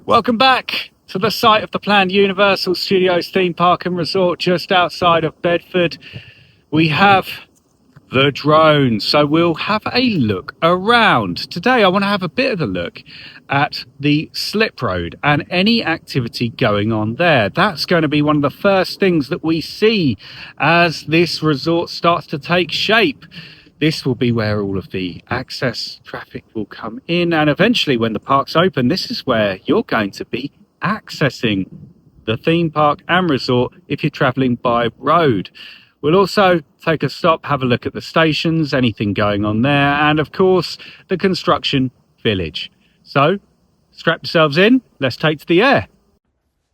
Welcome back to the site of the planned Universal Studios theme park and resort just outside of Bedford. We have the drone, so we'll have a look around. Today I want to have a bit of a look at the slip road and any activity going on there. That's going to be one of the first things that we see as this resort starts to take shape. This will be where all of the access traffic will come in, and eventually when the park's open, this is where you're going to be accessing the theme park and resort if you're travelling by road. We'll also take a stop, have a look at the stations, anything going on there, and of course the construction village. So strap yourselves in, let's take to the air.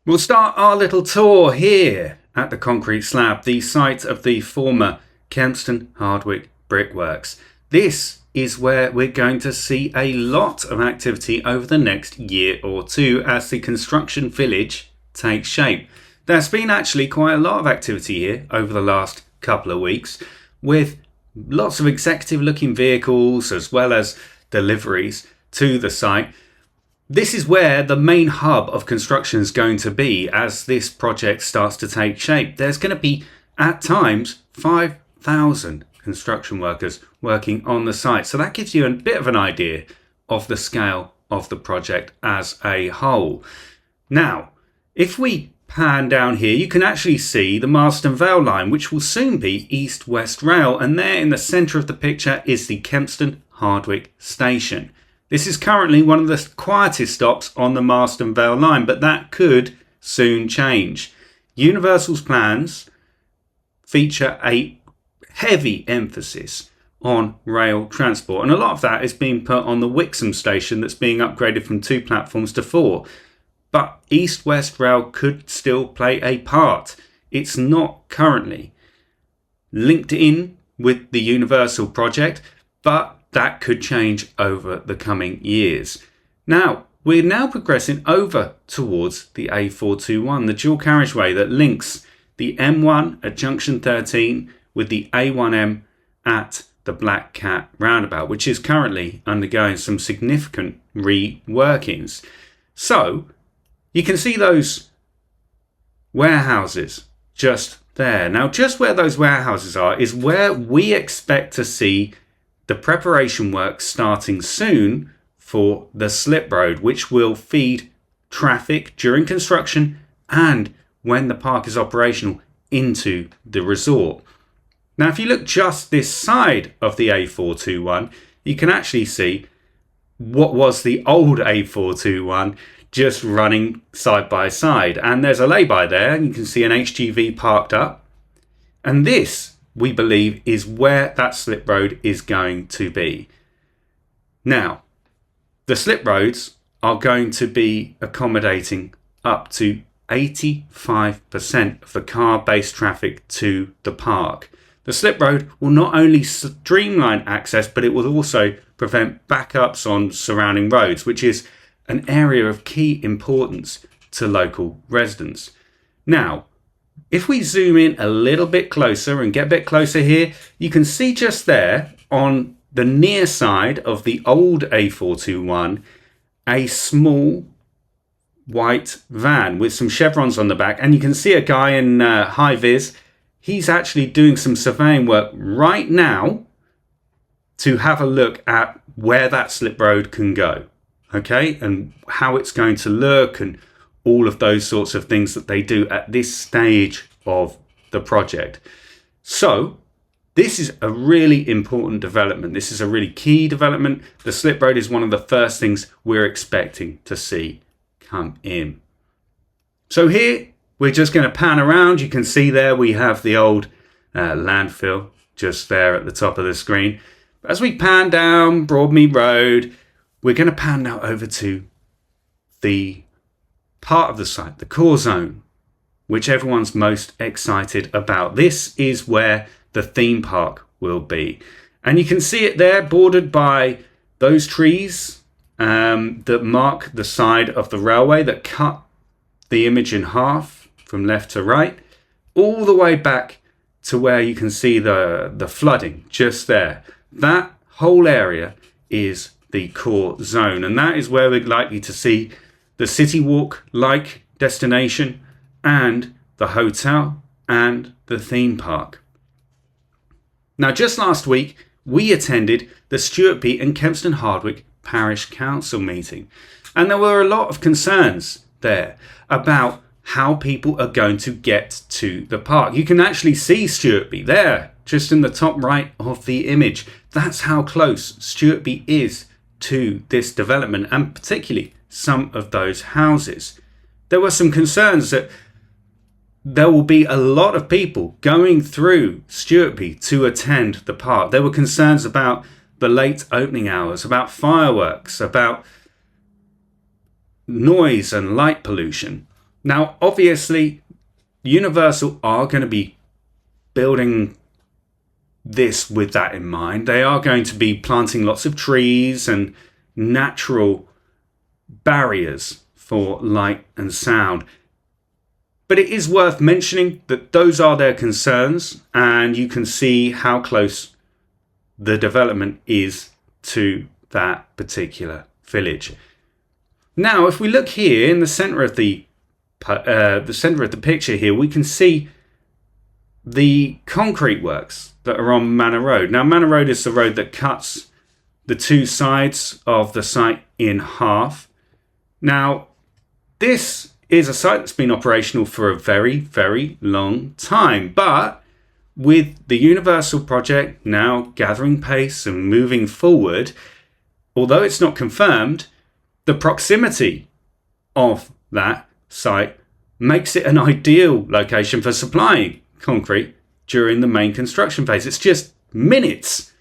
We'll start our little tour here at the concrete slab, the site of the former Kempston Hardwick brickworks. This is where we're going to see a lot of activity over the next year or two as the construction village takes shape. There's been actually quite a lot of activity here over the last couple of weeks, with lots of executive looking vehicles as well as deliveries to the site. This is where the main hub of construction is going to be as this project starts to take shape. There's going to be at times 5,000 construction workers working on the site. So that gives you a bit of an idea of the scale of the project as a whole. Now, if we pan down here, you can actually see the Marston Vale line, which will soon be East-West Rail. And there in the centre of the picture is the Kempston Hardwick station. This is currently one of the quietest stops on the Marston Vale line, but that could soon change. Universal's plans feature a heavy emphasis on rail transport, and a lot of that is being put on the Wixham station that's being upgraded from 2 platforms to 4. But East-West Rail could still play a part. It's not currently linked in with the Universal project, but that could change over the coming years. Now, we're now progressing over towards the A421, the dual carriageway that links the M1 at junction 13 with the A1M at the Black Cat roundabout, which is currently undergoing some significant reworkings. So you can see those warehouses just there. Now, just where those warehouses are is where we expect to see the preparation work starting soon for the slip road, which will feed traffic during construction and when the park is operational into the resort. Now, if you look just this side of the A421, you can actually see what was the old A421 just running side by side. And there's a lay-by there, and you can see an HGV parked up. And this, we believe, is where that slip road is going to be. Now, the slip roads are going to be accommodating up to 85% of the car-based traffic to the park. The slip road will not only streamline access, but it will also prevent backups on surrounding roads, which is an area of key importance to local residents. Now, if we zoom in a little bit closer and get a bit closer here, you can see just there on the near side of the old A421, a small white van with some chevrons on the back. And you can see a guy in high vis. He's actually doing some surveying work right now to have a look at where that slip road can go, okay, and how it's going to look and all of those sorts of things that they do at this stage of the project. So this is a really important development. This is a really key development. The slip road is one of the first things we're expecting to see come in. So here, we're just going to pan around. You can see there we have the old landfill just there at the top of the screen. As we pan down Broadmead Road, we're going to pan now over to the part of the site, the core zone, which everyone's most excited about. This is where the theme park will be. And you can see it there bordered by those trees that mark the side of the railway that cut the image in half from left to right, all the way back to where you can see the flooding just there. That whole area is the core zone, and that is where we're likely to see the the City Walk-like destination, and the hotel and the theme park. Now, just last week, we attended the Stuartby and Kempston Hardwick Parish Council meeting, and there were a lot of concerns there about how people are going to get to the park. You can actually see Stuartby there, just in the top right of the image. That's how close Stuartby is to this development, and particularly some of those houses. There were some concerns that there will be a lot of people going through Stuartby to attend the park. There were concerns about the late opening hours, about fireworks, about noise and light pollution. Now, obviously, Universal are going to be building this with that in mind. They are going to be planting lots of trees and natural barriers for light and sound. But it is worth mentioning that those are their concerns, and you can see how close the development is to that particular village. Now, if we look here in the centre of the picture here, we can see the concrete works that are on Manor Road. Now, Manor Road is the road that cuts the two sides of the site in half. Now, this is a site that's been operational for a very, very long time, but with the Universal project now gathering pace and moving forward, although it's not confirmed, the proximity of that site makes it an ideal location for supplying concrete during the main construction phase. It's just minutes,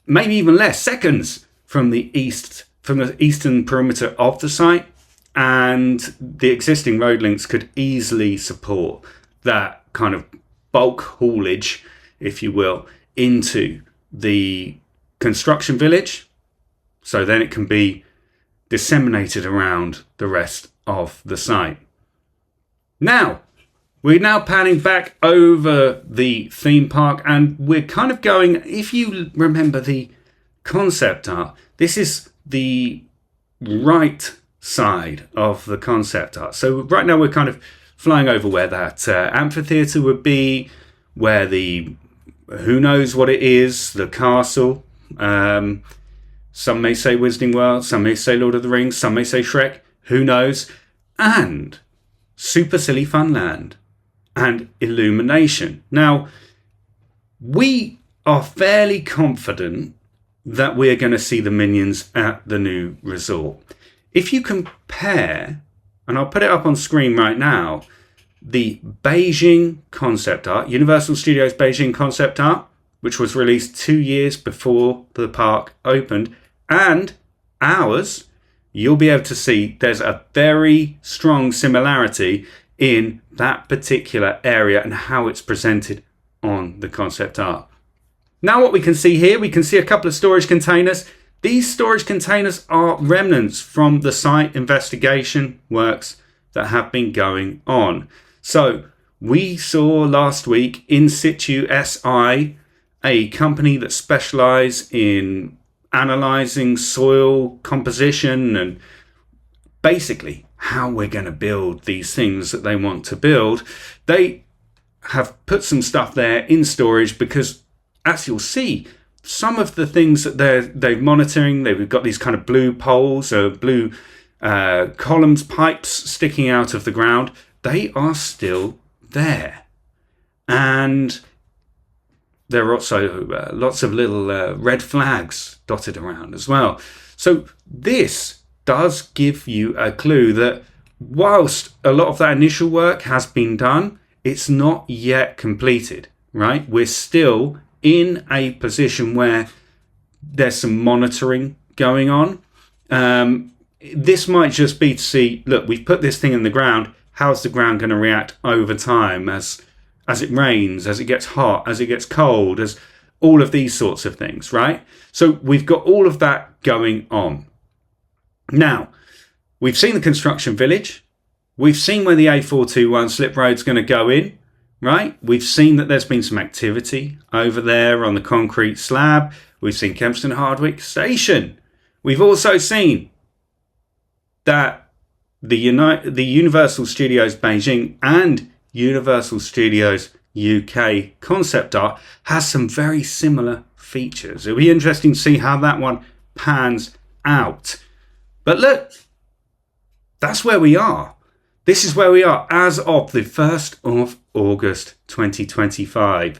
maybe even less, seconds from the eastern perimeter of the site, and the existing road links could easily support that kind of bulk haulage, if you will, into the construction village, so then it can be disseminated around the rest of the site. Now, we're now panning back over the theme park, and we're kind of going, if you remember the concept art, this is the right side of the concept art. So right now we're kind of flying over where that amphitheatre would be, where the, who knows what it is, the castle. Some may say Wizarding World, some may say Lord of the Rings, some may say Shrek, who knows, and Super Silly Funland and Illumination. Now, we are fairly confident that we're going to see the Minions at the new resort. If you compare, and I'll put it up on screen right now, the Beijing concept art, Universal Studios Beijing concept art, which was released 2 years before the park opened, and ours, you'll be able to see there's a very strong similarity in that particular area and how it's presented on the concept art. Now what we can see here, we can see a couple of storage containers. These storage containers are remnants from the site investigation works that have been going on. So we saw last week In Situ SI, a company that specialise in analysing soil composition and basically how we're going to build these things that they want to build. They have put some stuff there in storage because, as you'll see, some of the things that they're monitoring, they've got these kind of blue poles or blue columns, pipes sticking out of the ground. They are still there. And there are also lots of little red flags dotted around as well. So this does give you a clue that whilst a lot of that initial work has been done, it's not yet completed, right? We're still in a position where there's some monitoring going on. This might just be to see, look, we've put this thing in the ground. How's the ground going to react over time as it rains, as it gets hot, as it gets cold, as all of these sorts of things, right? So we've got all of that going on. Now, we've seen the construction village. We've seen where the A421 slip road's going to go in, right? We've seen that there's been some activity over there on the concrete slab. We've seen Kempston Hardwick Station. We've also seen that the Universal Studios Beijing and Universal Studios UK concept art has some very similar features. It'll be interesting to see how that one pans out. But look, that's where we are. This is where we are as of the 1st of August 2025.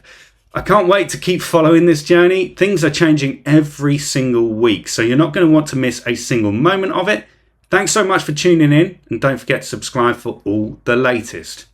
I can't wait to keep following this journey. Things are changing every single week, so you're not going to want to miss a single moment of it. Thanks so much for tuning in, and don't forget to subscribe for all the latest.